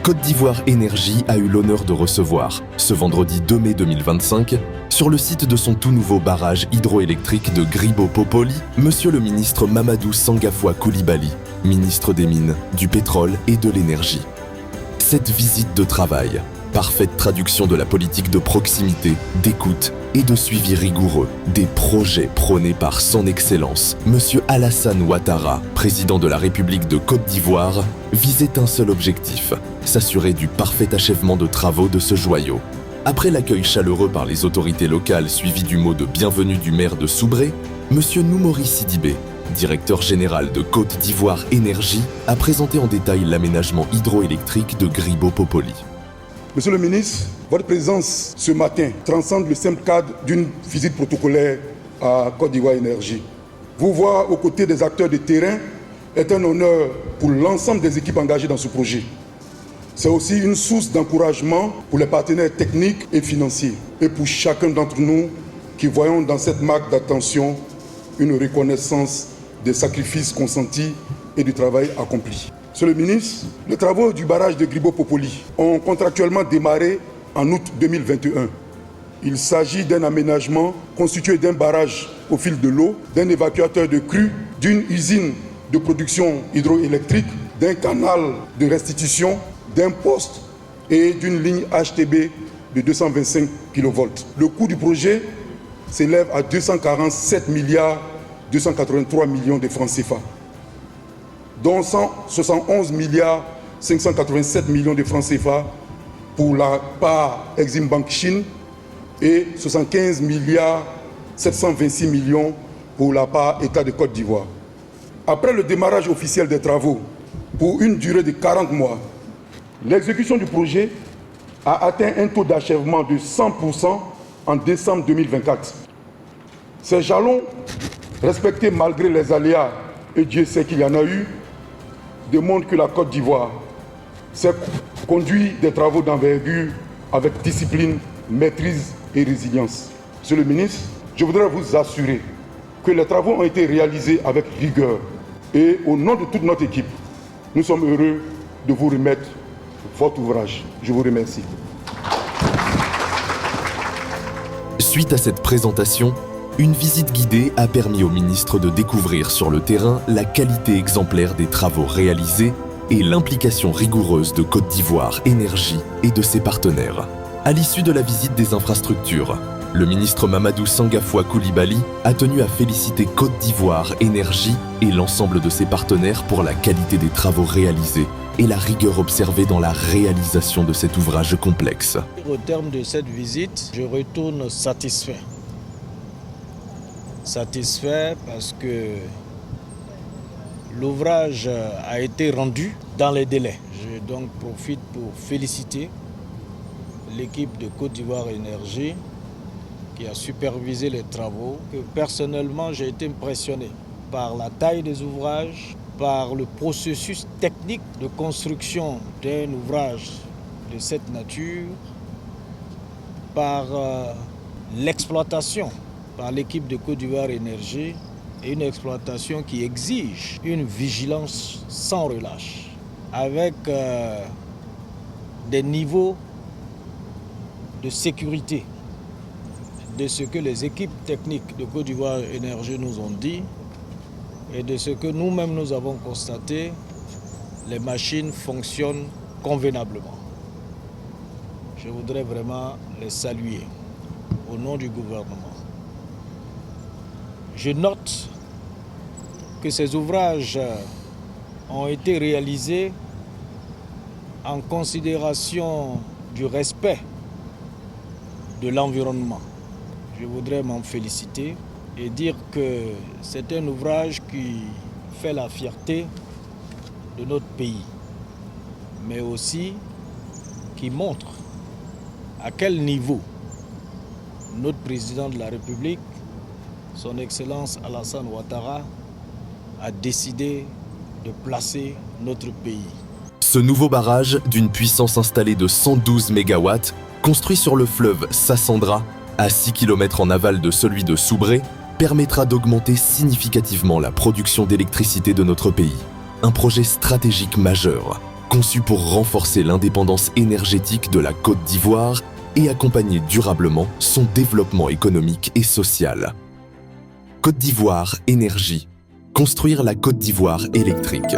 Côte d'Ivoire Énergie a eu l'honneur de recevoir, ce vendredi 2 mai 2025, sur le site de son tout nouveau barrage hydroélectrique de Gribo-Popoli, Monsieur le ministre Mamadou Sangafoua Coulibaly, ministre des Mines, du Pétrole et de l'Énergie. Cette visite de travail, parfaite traduction de la politique de proximité, d'écoute et de suivi rigoureux des projets prônés par son Excellence, Monsieur Alassane Ouattara, président de la République de Côte d'Ivoire, visait un seul objectif, s'assurer du parfait achèvement de travaux de ce joyau. Après l'accueil chaleureux par les autorités locales suivi du mot de bienvenue du maire de Soubré, Monsieur Noumori Sidibé, directeur général de Côte d'Ivoire Énergie, a présenté en détail l'aménagement hydroélectrique de Gribo-Popoli. Monsieur le ministre, votre présence ce matin transcende le simple cadre d'une visite protocolaire à Côte d'Ivoire Énergie. Vous voir aux côtés des acteurs de terrain est un honneur pour l'ensemble des équipes engagées dans ce projet. C'est aussi une source d'encouragement pour les partenaires techniques et financiers et pour chacun d'entre nous qui voyons dans cette marque d'attention une reconnaissance des sacrifices consentis et du travail accompli. Monsieur le ministre, les travaux du barrage de Gribo-Popoli ont contractuellement démarré en août 2021. Il s'agit d'un aménagement constitué d'un barrage au fil de l'eau, d'un évacuateur de crue, d'une usine de production hydroélectrique, d'un canal de restitution, d'un poste et d'une ligne HTB de 225 kV. Le coût du projet s'élève à 247 milliards 283 millions de francs CFA, dont 171 milliards 587 millions de francs CFA pour la part Exim Bank Chine et 75 milliards 726 millions pour la part État de Côte d'Ivoire. Après le démarrage officiel des travaux pour une durée de 40 mois, l'exécution du projet a atteint un taux d'achèvement de 100% en décembre 2024. Ces jalons, respectés malgré les aléas, et Dieu sait qu'il y en a eu, démontrent que la Côte d'Ivoire sait conduire des travaux d'envergure avec discipline, maîtrise et résilience. Monsieur le ministre, je voudrais vous assurer que les travaux ont été réalisés avec rigueur et au nom de toute notre équipe, nous sommes heureux de vous remettre votre ouvrage. Je vous remercie. Suite à cette présentation, une visite guidée a permis au ministre de découvrir sur le terrain la qualité exemplaire des travaux réalisés et l'implication rigoureuse de Côte d'Ivoire Énergie et de ses partenaires. À l'issue de la visite des infrastructures, le ministre Mamadou Sangafoua Coulibaly a tenu à féliciter Côte d'Ivoire Énergie et l'ensemble de ses partenaires pour la qualité des travaux réalisés et la rigueur observée dans la réalisation de cet ouvrage complexe. Au terme de cette visite, je retourne satisfait. Satisfait parce que l'ouvrage a été rendu dans les délais. Je donc profite pour féliciter l'équipe de Côte d'Ivoire Énergie qui a supervisé les travaux. Que personnellement, j'ai été impressionné par la taille des ouvrages, par le processus technique de construction d'un ouvrage de cette nature, par l'exploitation par l'équipe de Côte d'Ivoire Énergie, et une exploitation qui exige une vigilance sans relâche, avec des niveaux de sécurité de ce que les équipes techniques de Côte d'Ivoire Énergie nous ont dit et de ce que nous-mêmes nous avons constaté, les machines fonctionnent convenablement. Je voudrais vraiment les saluer au nom du gouvernement. Je note que ces ouvrages ont été réalisés en considération du respect de l'environnement. Je voudrais m'en féliciter et dire que c'est un ouvrage qui fait la fierté de notre pays, mais aussi qui montre à quel niveau notre président de la République, son Excellence Alassane Ouattara, a décidé de placer notre pays. Ce nouveau barrage, d'une puissance installée de 112 MW, construit sur le fleuve Sassandra, à 6 km en aval de celui de Soubré, permettra d'augmenter significativement la production d'électricité de notre pays. Un projet stratégique majeur conçu pour renforcer l'indépendance énergétique de la Côte d'Ivoire et accompagner durablement son développement économique et social. Côte d'Ivoire Énergie. Construire la Côte d'Ivoire électrique.